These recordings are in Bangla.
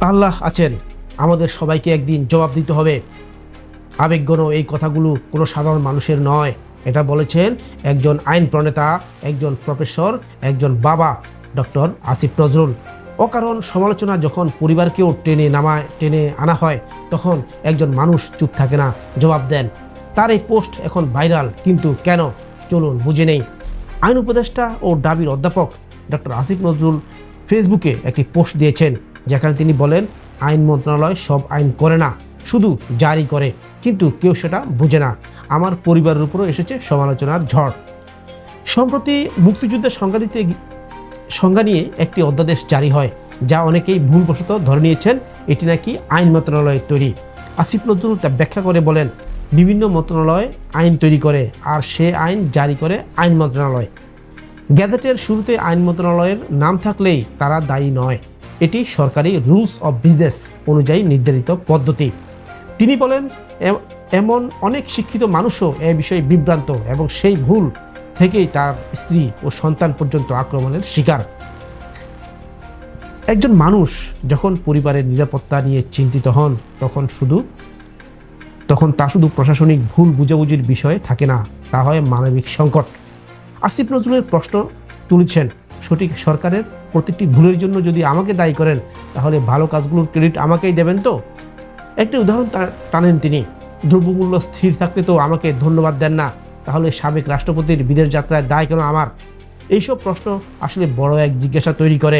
আল্লাহ আছেন, আমাদের সবাইকে একদিন জবাব দিতে হবে। আবেগঘন এই কথাগুলো কোনো সাধারণ মানুষের নয়। এটা বলেছেন একজন আইন প্রণেতা, একজন প্রফেসর, একজন বাবা, ডক্টর আসিফ নজরুল। অকারণ সমালোচনা যখন পরিবারকেও টেনে আনা হয়, তখন একজন মানুষ চুপ থাকে না, জবাব দেন। তার এই পোস্ট এখন ভাইরাল, কিন্তু কেন? চলুন বুঝে নেই। আইন উপদেষ্টা ও ডাবির অধ্যাপক ডক্টর আসিফ নজরুল ফেসবুকে একটি পোস্ট দিয়েছেন, যেখানে তিনি বলেন, আইন মন্ত্রণালয় সব আইন করে না, শুধু জারি করে, কিন্তু কেউ সেটা বুঝে না। আমার পরিবারের উপরও এসেছে সমালোচনার ঝড়। সম্প্রতি মুক্তিযুদ্ধের সংজ্ঞা নিয়ে একটি অধ্যাদেশ জারি হয়, যা অনেকেই ভুলবশত ধরে নিয়েছেন এটি নাকি আইন মন্ত্রণালয়ের তৈরি। আসিফ নজরুল তা ব্যাখ্যা করে বলেন, বিভিন্ন মন্ত্রণালয় আইন তৈরি করে, আর সে আইন জারি করে আইন মন্ত্রণালয়। গ্যাজেটের শুরুতে আইন মন্ত্রণালয়ের নাম থাকলেই তারা দায়ী নয়। এটি সরকারি রুলস অব বিজনেস অনুযায়ী নির্ধারিত পদ্ধতি। তিনি বলেন, এমন অনেক শিক্ষিত মানুষও এ বিষয়ে বিভ্রান্ত এবং সেই ভুল থেকেই তার স্ত্রী ও সন্তান পর্যন্ত আক্রমণের শিকার। একজন মানুষ যখন পরিবারের নিরাপত্তা নিয়ে চিন্তিত হন, তখন তা শুধু প্রশাসনিক ভুল বুঝাবুঝির বিষয়ে থাকে না, তা হয় মানবিক সংকট। আসিফ নজরুলের প্রশ্ন তুলেছেন, সঠিক সরকারের প্রতিটি ভুলের জন্য যদি আমাকে দায়ী করেন, তাহলে ভালো কাজগুলোর ক্রেডিট আমাকেই দেবেন তো? একটি উদাহরণ টানেন তিনি, দ্রব্যমূল্য স্থির থাকলে তো আমাকে ধন্যবাদ দেন না, তাহলে সাবেক রাষ্ট্রপতির বিদেশ যাত্রায় দায় কেন আমার? এইসব প্রশ্ন আসলে বড় এক জিজ্ঞাসা তৈরি করে,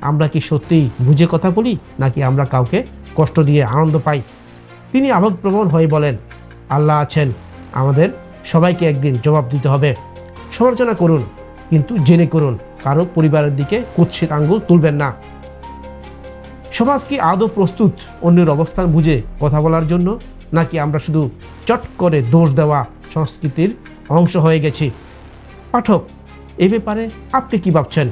আমরা কি সত্যিই বুঝে কথা বলি, নাকি আমরা কাউকে কষ্ট দিয়ে আনন্দ পাই? তিনি আবেগপ্রবণ হয়ে বলেন, আল্লাহ আছেন, আমাদের সবাইকে একদিন জবাব দিতে হবে। সমালোচনা করুন, কিন্তু জেনে করুন, কারো পরিবারের দিকে কুৎসিত আঙ্গুল তুলবেন না। সমাজ কি আদৌ প্রস্তুত অন্যের অবস্থান বুঝে কথা বলার জন্য, নাকি আমরা শুধু চট করে দোষ দেওয়া সংস্কৃতির অংশ হয়ে গেছি? পাঠক, এ ব্যাপারে আপনি কি ভাবছেন?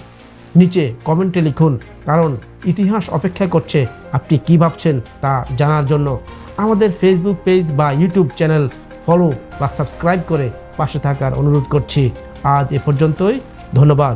নিচে কমেন্টে লিখুন, কারণ ইতিহাস অপেক্ষা করছে আপনি কি ভাবছেন তা জানার জন্য। আমাদের ফেসবুক পেজ বা ইউটিউব চ্যানেল ফলো বা সাবস্ক্রাইব করে পাশে থাকার অনুরোধ করছি। আজ এ পর্যন্তই, ধন্যবাদ।